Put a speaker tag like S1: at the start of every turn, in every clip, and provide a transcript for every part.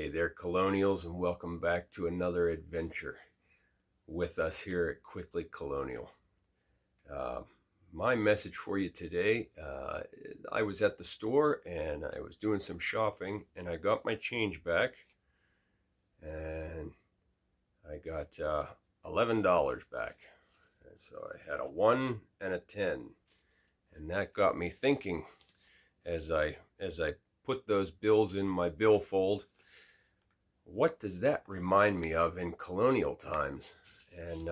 S1: Hey there, Colonials, and welcome back to another adventure with us here at Quickly Colonial. Uh, my message for you today, I was at the store and I was doing some shopping and I got my change back and I got $11 back. And so I had a 1 and a 10, and that got me thinking as I put those bills in my billfold. What does that remind me of in colonial times? And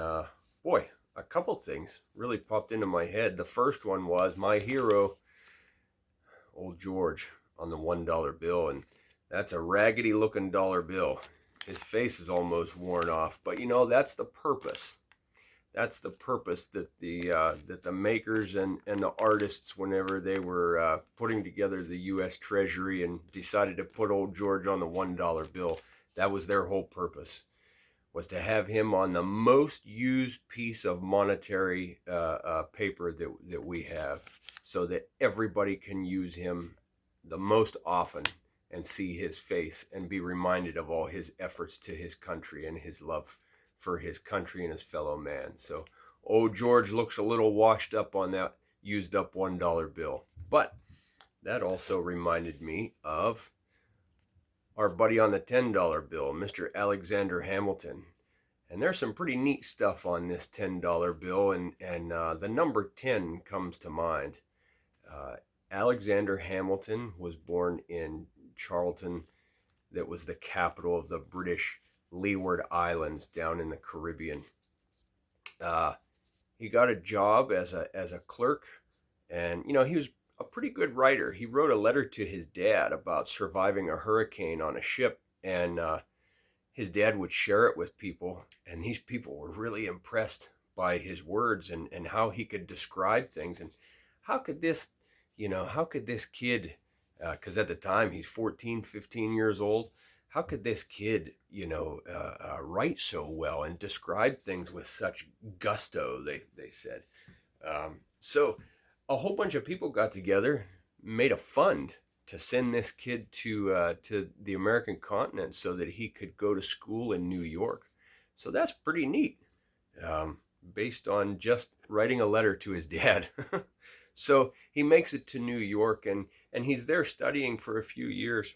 S1: boy, a couple things really popped into my head. The first one was my hero, Old George, on the $1 bill. And that's a raggedy looking dollar bill. His face is almost worn off. But that's the purpose. That's the purpose that the makers and the artists, whenever they were putting together the U.S. Treasury and decided to put Old George on the $1 bill, that was their whole purpose, was to have him on the most used piece of monetary paper that we have, so that everybody can use him the most often and see his face and be reminded of all his efforts to his country and his love for his country and his fellow man. So Old George looks a little washed up on that used up $1 bill. But that also reminded me of our buddy on the $10 bill, Mr. Alexander Hamilton. And there's some pretty neat stuff on this $10 bill, and the number 10 comes to mind. Alexander Hamilton was born in Charlton, that was the capital of the British Leeward Islands down in the Caribbean. He got a job as a clerk, and he was a pretty good writer. He wrote a letter to his dad about surviving a hurricane on a ship, and his dad would share it with people, and these people were really impressed by his words and how he could describe things. And how could this kid, because at the time he's 14, 15 years old, how could this kid, write so well and describe things with such gusto, they said. So a whole bunch of people got together, made a fund to send this kid to the American continent so that he could go to school in New York. So that's pretty neat, based on just writing a letter to his dad. So he makes it to New York, and he's there studying for a few years.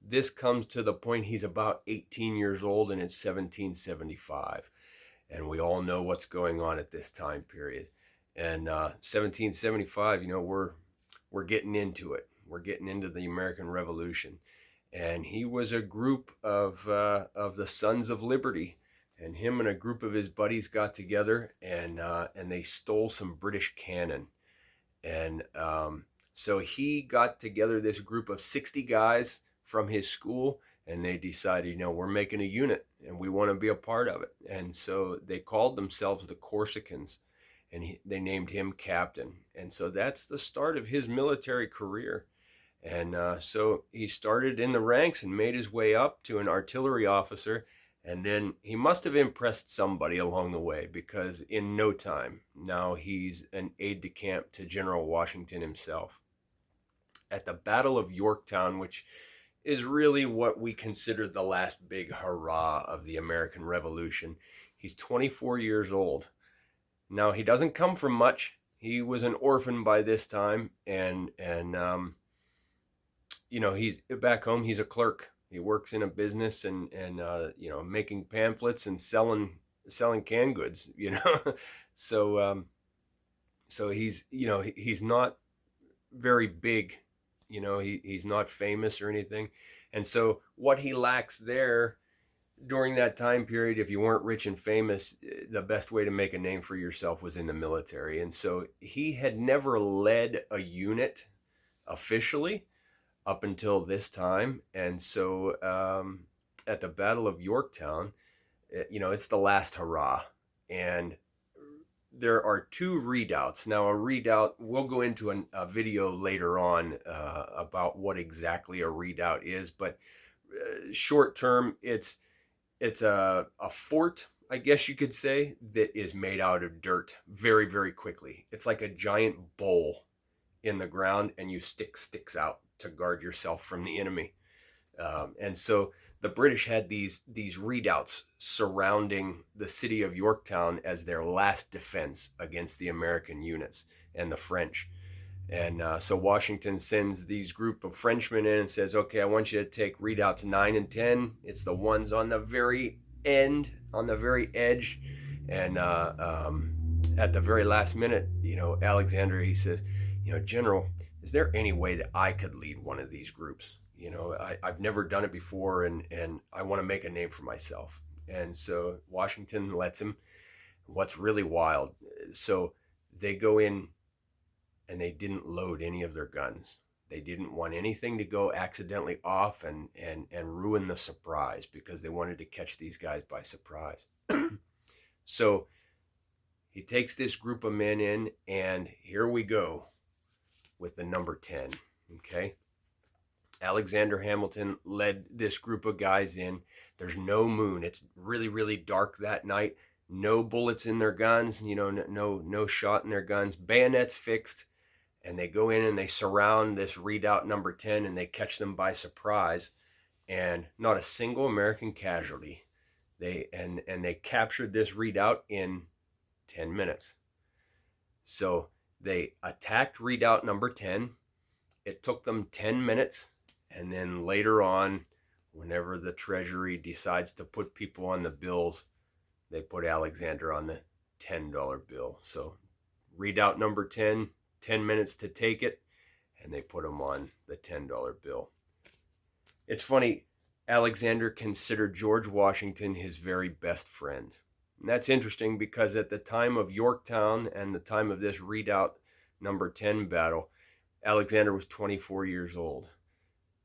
S1: This comes to the point he's about 18 years old, and it's 1775. And we all know what's going on at this time period. And 1775, we're getting into it. We're getting into the American Revolution. And he was a group of the Sons of Liberty. And him and a group of his buddies got together, and they stole some British cannon. And so he got together this group of 60 guys from his school, and they decided, we're making a unit and we want to be a part of it. And so they called themselves the Corsicans, and they named him captain. And so that's the start of his military career. And so he started in the ranks and made his way up to an artillery officer. And then he must have impressed somebody along the way, because in no time, now he's an aide-de-camp to General Washington himself. At the Battle of Yorktown, which is really what we consider the last big hurrah of the American Revolution, he's 24 years old. Now, he doesn't come from much. He was an orphan by this time, and he's back home. He's a clerk. He works in a business and making pamphlets and selling canned goods. So he's not very big. He's not famous or anything. And so what he lacks there during that time period, if you weren't rich and famous, the best way to make a name for yourself was in the military. And so he had never led a unit officially up until this time. And so at the Battle of Yorktown, it's the last hurrah. And there are two redoubts. Now, a redoubt, we'll go into a video later on about what exactly a redoubt is. But short term, it's a fort, I guess you could say, that is made out of dirt very, very quickly. It's like a giant bowl in the ground, and you stick sticks out to guard yourself from the enemy. And so the British had these redoubts surrounding the city of Yorktown as their last defense against the American units and the French. And so Washington sends these group of Frenchmen in and says, okay, I want you to take redoubts 9 and 10. It's the ones on the very end, on the very edge. And at the very last minute, Alexander, he says, General, is there any way that I could lead one of these groups? I've never done it before, and I want to make a name for myself. And so Washington lets him. What's really wild, so they go in and they didn't load any of their guns. They didn't want anything to go accidentally off and ruin the surprise, because they wanted to catch these guys by surprise. So he takes this group of men in, and here we go with the number 10, okay? Alexander Hamilton led this group of guys in. There's no moon. It's really, really dark that night. No bullets in their guns, no shot in their guns. Bayonets fixed. And they go in and they surround this redoubt number 10, and they catch them by surprise. And not a single American casualty. They captured this redoubt in 10 minutes. So they attacked redoubt number 10. It took them 10 minutes. And then later on, whenever the Treasury decides to put people on the bills, they put Alexander on the $10 bill. So redoubt number 10, 10 minutes to take it, and they put him on the $10 bill. It's funny, Alexander considered George Washington his very best friend. And that's interesting, because at the time of Yorktown and the time of this redoubt number 10 battle, Alexander was 24 years old.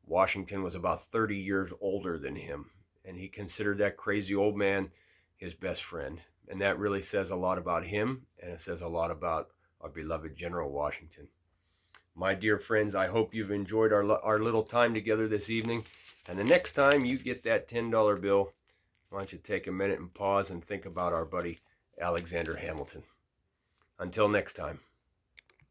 S1: Washington was about 30 years older than him, and he considered that crazy old man his best friend. And that really says a lot about him, and it says a lot about our beloved General Washington. My dear friends, I hope you've enjoyed our little time together this evening. And the next time you get that $10 bill, why don't you take a minute and pause and think about our buddy Alexander Hamilton. Until next time.